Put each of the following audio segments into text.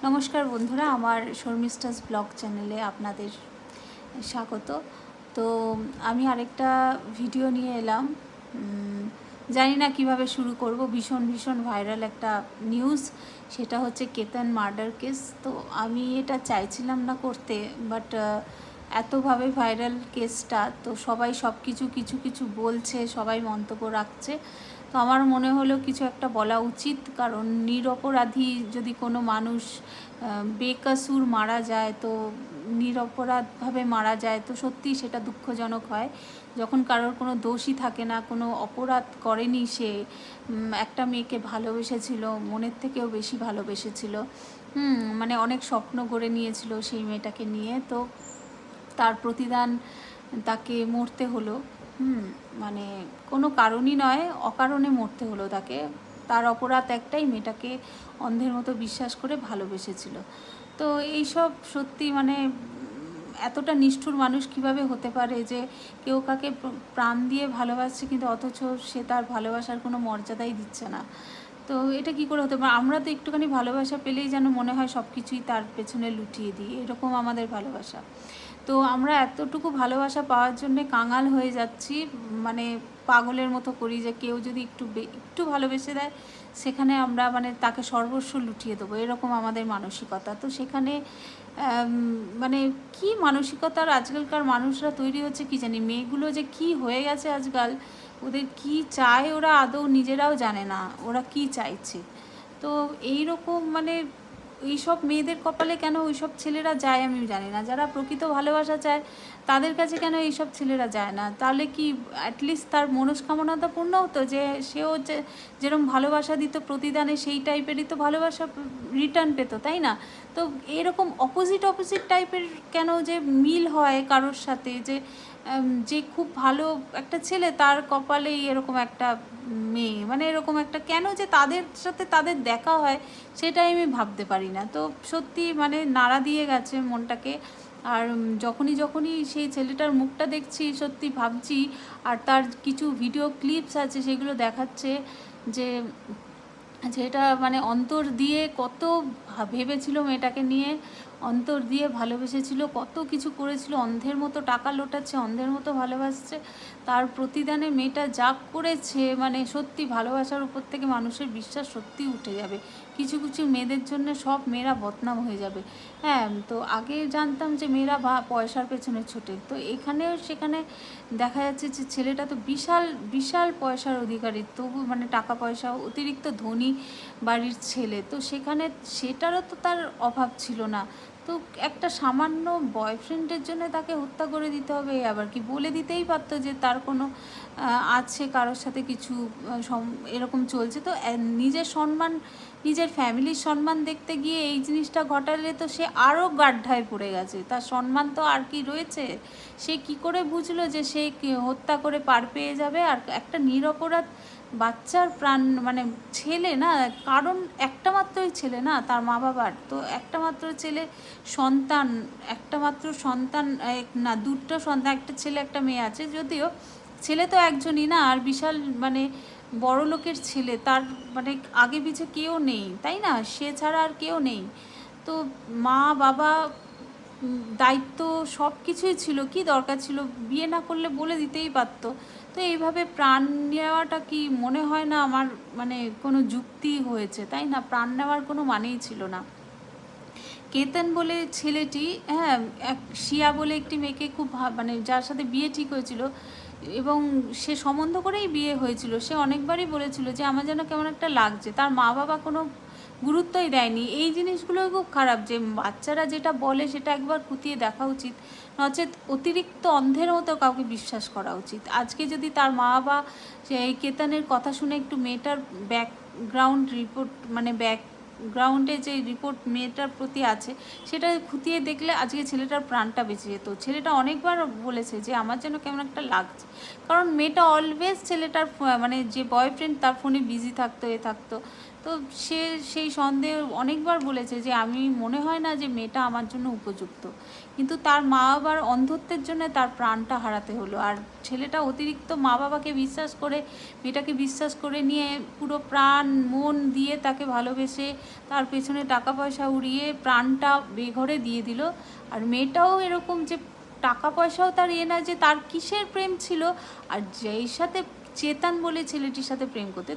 নমস্কার বন্ধুরা, আমার শর্মিষ্ঠাস ব্লগ চ্যানেলে আপনাদের স্বাগত। তো আমি আরেকটা ভিডিও নিয়ে এলাম। জানি না কিভাবে শুরু করব। ভীষণ ভাইরাল একটা নিউজ, সেটা হচ্ছে কেতন মার্ডার কেস। তো আমি এটা চাইছিলাম না করতে, বাট এতভাবে ভাইরাল কেসটা, তো সবাই সব কিছু বলছে, সবাই মন্তব্য রাখছে। তো আমার মনে হলো কিছু একটা বলা উচিত, কারণ নিরপরাধী যদি কোনো মানুষ বেকসুর মারা যায়, তো নিরপরাধভাবে মারা যায়, তো সত্যিই সেটা দুঃখজনক হয়। যখন কারোর কোনো দোষই থাকে না, কোনো অপরাধ করেনি সে, একটা মেয়েকে ভালোবেসেছিল, মনের থেকেও বেশি ভালোবেসেছিল, মানে অনেক স্বপ্ন গড়ে নিয়েছিল সেই মেয়েটাকে নিয়ে। তো তার প্রতিদান তাকে মরতে হলো। মানে কোনো কারণই নয়, অকারণে মরতে হলো তাকে। তার অপরাধ একটাই, মেয়েটাকে অন্ধের মতো বিশ্বাস করে ভালোবেসেছিল। তো এইসব সত্যি মানে এতটা নিষ্ঠুর মানুষ কিভাবে হতে পারে যে কেউ কাকে প্রাণ দিয়ে ভালোবাসছে, কিন্তু অথচ সে তার ভালোবাসার কোনো মর্যাদাই দিচ্ছে না। তো এটা কি করে হতে পারে? আমরা তো একটুখানি ভালোবাসা পেলেই যেন মনে হয় সব কিছুই তার পেছনে লুটিয়ে দিই, এরকম আমাদের ভালোবাসা। তো আমরা এতটুকু ভালোবাসা পাওয়ার জন্যে কাঙাল হয়ে যাচ্ছি, মানে পাগলের মতো করি যে কেউ যদি একটু ভালোবেসে দেয়, সেখানে আমরা মানে তাকে সর্বস্ব লুটিয়ে দেবো, এরকম আমাদের মানসিকতা। তো সেখানে মানে কি মানসিকতার আজকালকার মানুষরা তৈরি হচ্ছে কি জানি। মেয়েগুলো যে কি হয়ে গেছে আজকাল, ওদের কি চায় ওরা আদৌ নিজেরাও জানে না ওরা কি চাইছে। তো এই রকম মানে এইসব মেয়েদের কপালে কেন ওইসব ছেলেরা যায় আমি জানি না। যারা প্রকৃত ভালোবাসা চায় তাদের কাছে কেন এইসব ছেলেরা যায় না? তাহলে কি অ্যাটলিস্ট তার মনস্কামনাটা পূর্ণ হতো, যে সেও যে যেরকম ভালোবাসা দিত প্রতিদানে, সেই টাইপেরই তো ভালোবাসা রিটার্ন পেত, তাই না? তো এরকম অপোজিট টাইপের কেন যে মিল হয় কারোর সাথে, যে খুব ভালো একটা ছেলে, তার কপালেই এরকম একটা মেয়ে, মানে এরকম একটা কেন যে তাদের সাথে তাদের দেখা হয়, সেটাই আমি ভাবতে পারি না। তো সত্যি মানে নাড়া দিয়ে গেছে মনটাকে। আর যখনই সেই ছেলেটার মুখটা দেখছি, সত্যি ভাবছি। আর তার কিছু ভিডিও ক্লিপস আছে, সেগুলো দেখাচ্ছে যে যেটা মানে অন্তর দিয়ে কত ভেবেছিল মেয়েটাকে নিয়ে, অন্তর দিয়ে ভালোবেসেছিল, কত কিছু করেছিল, অন্ধের মতো টাকা লোটাচ্ছে, অন্ধের মতো ভালোবাসছে। তার প্রতিদানে মেয়েটা যা করেছে, মানে সত্যি ভালোবাসার উপর থেকে মানুষের বিশ্বাস সত্যি উঠে যাবে। কিছু মেয়েদের জন্য সব মেয়েরা বদনাম হয়ে যাবে। হ্যাঁ, তো আগে জানতাম যে মেয়েরা পয়সার পেছনে ছোটে, তো এখানেও সেখানে দেখা যাচ্ছে যে ছেলেটা তো বিশাল পয়সার অধিকারী, তবু মানে টাকা পয়সা, অতিরিক্ত ধনী বাড়ির ছেলে। তো সেখানে সেটারও তো তার অভাব ছিল না। তো একটা সামান্য বয়ফ্রেন্ডের জন্য তাকে হত্যা করে দিতে হবে? আবার কি বলে দিতেই পারতো যে তার কোনো আছে, কারোর সাথে কিছু এরকম চলছে। তো নিজের সম্মান, নিজের ফ্যামিলির সম্মান দেখতে গিয়ে এই জিনিসটা ঘটালে তো সে আরও গাড্ডায় পড়ে গেছে। তার সম্মান তো আর কি রয়েছে? সে কি করে বুঝলো যে সে হত্যা করে পার পেয়ে যাবে? আর একটা নিরপরাধ বাচ্চার প্রাণ, মানে ছেলে না, কারণ একটা মাত্রই ছেলে না তার মা বাবার, তো একটা মাত্র ছেলে সন্তান, একটা মাত্র সন্তান, না দুটো সন্তান, একটা ছেলে একটা মেয়ে আছে, যদিও ছেলে তো একজনই না, আর বিশাল মানে বড় লোকের ছেলে, তার মানে আগে পিছে কেউ নেই, তাই না? সে ছাড়া আর কেউ নেই। তো মা বাবা, দায়িত্ব, সব কিছুই ছিল, কি দরকার ছিল? বিয়ে না করলে বলে দিতেই পারতো। তো এইভাবে প্রাণ নেওয়াটা কি মনে হয় না আমার মানে কোনো যুক্তি হয়েছে, তাই না? প্রাণ নেওয়ার কোনো মানেই ছিল না। কেতন বলে ছেলেটি, হ্যাঁ, শিয়া বলে একটি মেয়েকে খুব মানে যার সাথে বিয়ে ঠিক হয়েছিল, এবং সে সম্বন্ধ করেই বিয়ে হয়েছিল, সে অনেকবারই বলেছিল যে আমার যেন কেমন একটা লাগছে। তার মা বাবা কোনো গুরুত্বই দেয়নি। এই জিনিসগুলোই খুব খারাপ, যে বাচ্চারা যেটা বলে সেটা একবার খুঁটিয়ে দেখা উচিত, নচেত অতিরিক্ত অন্ধের মতো কাউকে বিশ্বাস করা উচিত। আজকে যদি তার মা বাবা এই কেতনের কথা শুনে একটু মেয়েটার ব্যাকগ্রাউন্ড রিপোর্ট, মানে ব্যাকগ্রাউন্ডে যে রিপোর্ট মেয়েটার প্রতি আছে, সেটা খুঁটিয়ে দেখলে আজকে ছেলেটার প্রাণটা বেঁচে যেত। ছেলেটা অনেকবার বলেছে যে আমার যেন কেমন একটা লাগছে। কারণ মেয়েটা অলওয়েজ ছেলেটার মানে যে বয়ফ্রেন্ড তার ফোনে বিজি থাকতো, থাকতো। তো সে সেই সন্দেহ অনেকবার বলেছে যে আমি মনে হয় না যে মেয়েটা আমার জন্য উপযুক্ত, কিন্তু তার মা বাবার অন্ধত্বের জন্য তার প্রাণটা হারাতে হলো। আর ছেলেটা অতিরিক্ত মা বাবাকে বিশ্বাস করে, মেয়েটাকে বিশ্বাস করে নিয়ে পুরো প্রাণ মন দিয়ে তাকে ভালোবেসে তার পেছনে টাকা পয়সা উড়িয়ে প্রাণটা বেঘরে দিয়ে দিল। আর মেয়েটাও এরকম যে টাকা পয়সাও তার না, যে তার কিসের প্রেম ছিল, আর যেই সাথে চেতন বলে ছেলেটির সাথে প্রেম করতে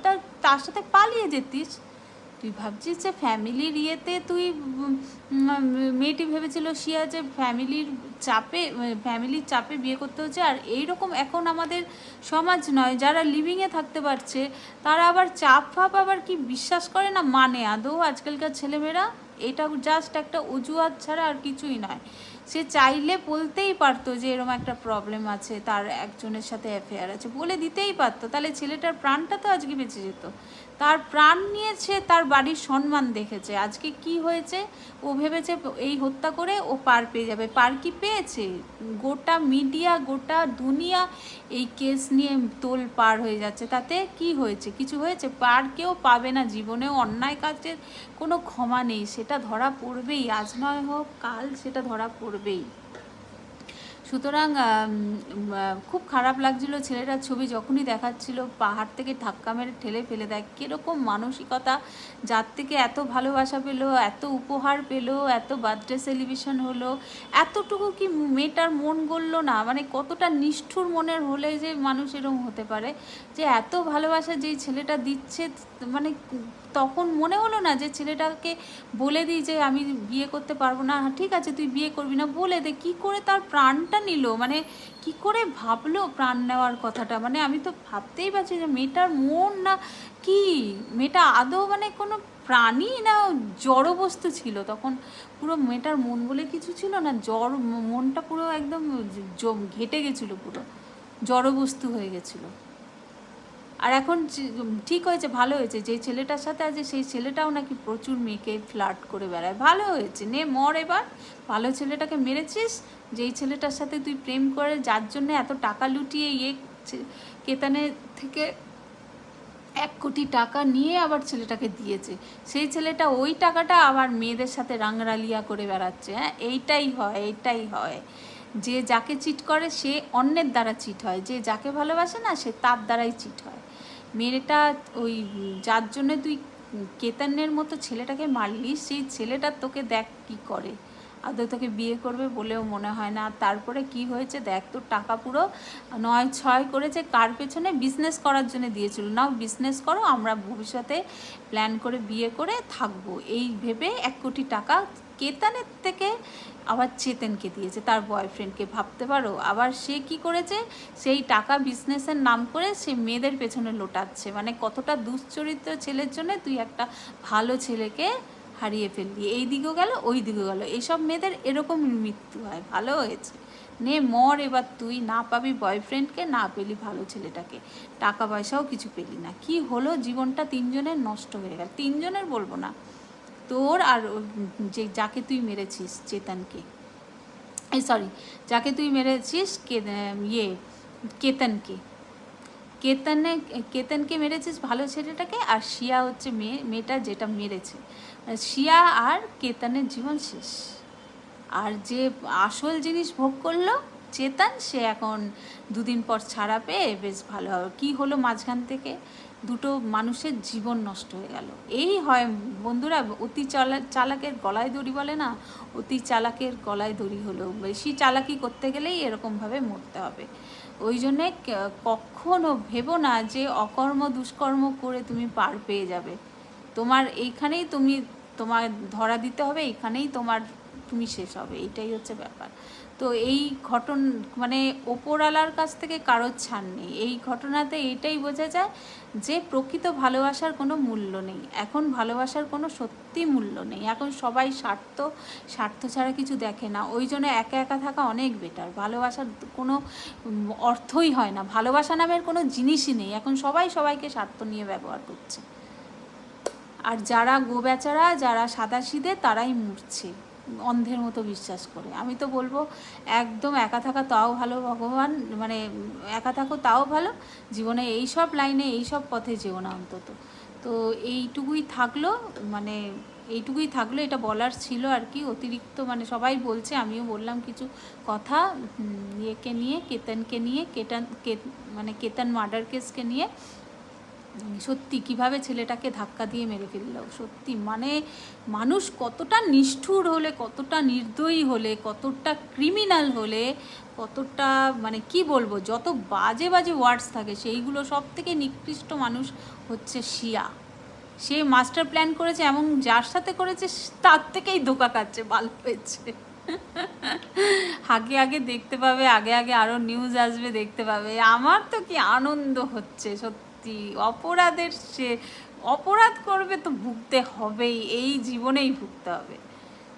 তার সাথে পালিয়ে যেতিস। তুই ভাবছিস যে ফ্যামিলির ইয়েতে তুই মেয়েটি ভেবেছিল শিয়া যে ফ্যামিলির চাপে বিয়ে করতে হচ্ছে। আর এইরকম এখন আমাদের সমাজ নয়, যারা লিভিংয়ে থাকতে পারছে তারা আবার চাপ ফাপ আবার কি বিশ্বাস করে না, মানে আদৌ আজকালকার ছেলেমেয়েরা এটা জাস্ট একটা অজুহাত ছাড়া আর কিছুই নয়। সে চাইলে বলতেই পারতো যে এরকম একটা প্রবলেম আছে, তার একজনের সাথে অ্যাফেয়ার আছে, বলে দিতেই পারতো, তাহলে ছেলেটার প্রাণটা তো আজকে বেঁচে যেত। তার প্রাণ নিয়েছে, তার বাড়ির সম্মান দেখেছে। আজকে কি হয়েছে, ও ভেবেছে এই হত্যা করে ও পার পেয়ে যাবে। পার কি পেয়েছে? গোটা মিডিয়া, গোটা দুনিয়া এই কেস নিয়ে তোল পার হয়ে যাচ্ছে। তাতে কি হয়েছে? কিছু হয়েছে? পার কেউ পাবে না জীবনেও। অন্যায় কাজের কোনো ক্ষমা নেই, সেটা ধরা পড়বেই, আজ নয় হোক কাল সেটা ধরা পড়বেই। সুতরাং খুব খারাপ লাগছিল ছেলেটার ছবি যখনই দেখাচ্ছিল, পাহাড় থেকে ধাক্কা মেরে ঠেলে ফেলে দেয়। কীরকম মানসিকতা, যার থেকে এত ভালোবাসা পেলো, এত উপহার পেলো, এত বার্থডে সেলিব্রেশন হলো, এতটুকু কি মেয়েটার মন গড়লো না? মানে কতটা নিষ্ঠুর মনের হলে যে মানুষ এরকম হতে পারে, যে এত ভালোবাসা যেই ছেলেটা দিচ্ছে, মানে তখন মনে হলো না যে ছেলেটাকে বলে দিই যে আমি বিয়ে করতে পারবো না, ঠিক আছে তুই বিয়ে করবি না, বলে দে। কী করে তার প্রাণটা নিল, মানে কি করে ভাবলো প্রাণ নেওয়ার কথাটা? মানে আমি তো ভাবতেই পারছি যে মেয়েটার মন না কি, মেয়েটা আদৌ মানে কোনো প্রাণী না জড় বস্তু ছিল তখন? পুরো মেয়েটার মন বলে কিছু ছিল না, মনটা পুরো একদম ঘেটে গেছিলো, পুরো জড় বস্তু হয়ে গেছিলো। আর এখন ঠিক হয়েছে, ভালো হয়েছে, যে ছেলেটার সাথে আছে সেই ছেলেটাও নাকি প্রচুর মেয়েকে ফ্লার্ট করে বেড়ায়। ভালো হয়েছে, নে মর এবার। ভালো ছেলেটাকে মেরেছিস, যেই ছেলেটার সাথে তুই প্রেম করে, যার জন্য এত টাকা লুটিয়ে কেতানের থেকে 1 কোটি টাকা নিয়ে আবার ছেলেটাকে দিয়েছে, সেই ছেলেটা ওই টাকাটা আবার মেয়েদের সাথে রাঙরালিয়া করে বেড়াচ্ছে। হ্যাঁ, এইটাই হয়। যে যাকে চিট করে সে অন্যের দ্বারা চিট হয়, যে যাকে ভালোবাসে না সে তার দ্বারাই চিট হয়। মেয়েটা ওই যার জন্য তুই কেতনের মতো ছেলেটাকে মারলি, সেই ছেলেটা তোকে দেখ কি করে, আদৌ তোকে বিয়ে করবে বলেও মনে হয় না। তারপরে কি হয়েছে দেখ, তোর টাকা পুরো 9-6 করেছে, কার পেছনে? বিজনেস করার জন্য দিয়েছিল। নাও বিজনেস করো, আমরা ভবিষ্যতে প্ল্যান করে বিয়ে করে থাকবো, এই ভেবে 1 কোটি টাকা কেতনের থেকে আবার চেতনকে দিয়েছে, তার বয়ফ্রেন্ডকে। ভাবতে পারো, আবার সে কি করেছে, সেই টাকা বিজনেসের নাম করে সে মেয়েদের পেছনে লোটাচ্ছে। মানে কতটা দুশ্চরিত্র ছেলের জন্য তুই একটা ভালো ছেলেকে হারিয়ে ফেললি, এই দিকেও গেল ওই দিকেও গেল। এইসব মেয়েদের এরকম মৃত্যু হয়। ভালো হয়েছে, নে মর এবার তুই। না পাবি বয়ফ্রেন্ডকে, না পেলি ভালো ছেলেটাকে, টাকা পয়সাও কিছু পেলি না। কি হলো, জীবনটা 3 জনের নষ্ট হয়ে গেল। 3 জনের বলবো না, তোর আর যাকে তুই মেরেছিস চেতনকে, সরি, যাকে তুই মেরেছিস কেতনকে মেরেছিস ভালো ছেলেটাকে, আর শিয়া হচ্ছে মেয়েটা যেটা মেরেছে। শিয়া আর কেতনের জীবন শেষ। আর যে আসল জিনিস ভোগ করলো চেতন, সে এখন 2 দিন পর ছাড়া পেয়ে বেশ ভালো হবে। কী হলো মাঝখান থেকে? দুটো মানুষের জীবন নষ্ট হয়ে গেল। এই হয় বন্ধুরা, অতি চালাকের গলায় দড়ি বলে না, অতি চালাকের গলায় দড়ি হলো। বেশি চালাকি করতে গেলেই এরকমভাবে মরতে হবে। ওই জন্যে কখনো ভেবো না যে অকর্ম দুষ্কর্ম করে তুমি পার পেয়ে যাবে। তোমার এইখানেই তোমার ধরা দিতে হবে, এইখানেই তুমি শেষ হবে, এইটাই হচ্ছে ব্যাপার। তো এই মানে ওপরওয়ালার কাছ থেকে কারোর ছাড় নেই। এই ঘটনাতে এইটাই বোঝা যায় যে প্রকৃত ভালোবাসার কোনো মূল্য নেই এখন, ভালোবাসার কোনো সত্যি মূল্য নেই এখন। সবাই স্বার্থ ছাড়া কিছু দেখে না। ওই জন্য একা একা থাকা অনেক বেটার। ভালোবাসার কোনো অর্থই হয় না, ভালোবাসা নামের কোনো জিনিসই নেই এখন। সবাই সবাইকে স্বার্থ নিয়ে ব্যবহার করছে। আর যারা গোবেচারা, যারা সাদাসিধে, তারাই মরছে। অন্ধের মতো বিশ্বাস করে। আমি তো বলবো একদম একা থাকা তাও ভালো ভগবান, মানে একা থাকো তাও ভালো, জীবনে এই সব লাইনে এই সব পথে যেও না অন্তত। তো এইটুকুই থাকলো, মানে এইটুকুই থাকলো, এটা বলার ছিল আর কি। অতিরিক্ত মানে সবাই বলছে, আমিও বললাম কিছু কথা ইয়েকে নিয়ে, কেতনকে নিয়ে, মানে কেতন মার্ডার কেসকে নিয়ে। সত্যি কিভাবে ছেলেটাকে ধাক্কা দিয়ে মেরে ফেললো, সত্যি মানে মানুষ কতটা নিষ্ঠুর হলে, কতটা নির্দয়ী হলে, কতটা ক্রিমিনাল হলে, কতটা মানে কি বলবো, যত বাজে বাজে ওয়ার্ডস থাকে সেইগুলো, সব থেকে নিকৃষ্ট মানুষ হচ্ছে শিয়া। সে মাস্টার প্ল্যান করেছে, এমন যার সাথে করেছে তার থেকেই ধোকা খাচ্ছে, ভালো হয়েছে। আগে আগে দেখতে পাবে, আগে আগে আরও নিউজ আসবে, দেখতে পাবে। আমার তো কি আনন্দ হচ্ছে সত্যি। অপরাধের সে অপরাধ করবে তো ভুগতে হবেই, এই জীবনেই ভুগতে হবে,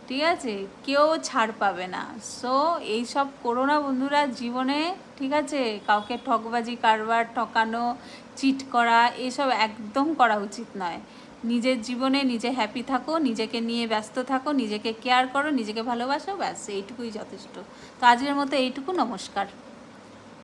ঠিক আছে? কেউ ছাড় পাবে না। সো এইসব করো না বন্ধুরা জীবনে, ঠিক আছে? কাউকে ঠকবাজি কারবার, ঠকানো, চিট করা, এসব একদম করা উচিত নয়। নিজের জীবনে নিজে হ্যাপি থাকো, নিজেকে নিয়ে ব্যস্ত থাকো, নিজেকে কেয়ার করো, নিজেকে ভালোবাসো, ব্যাস এইটুকুই যথেষ্ট। তো আজকের মতো এইটুকু, নমস্কার।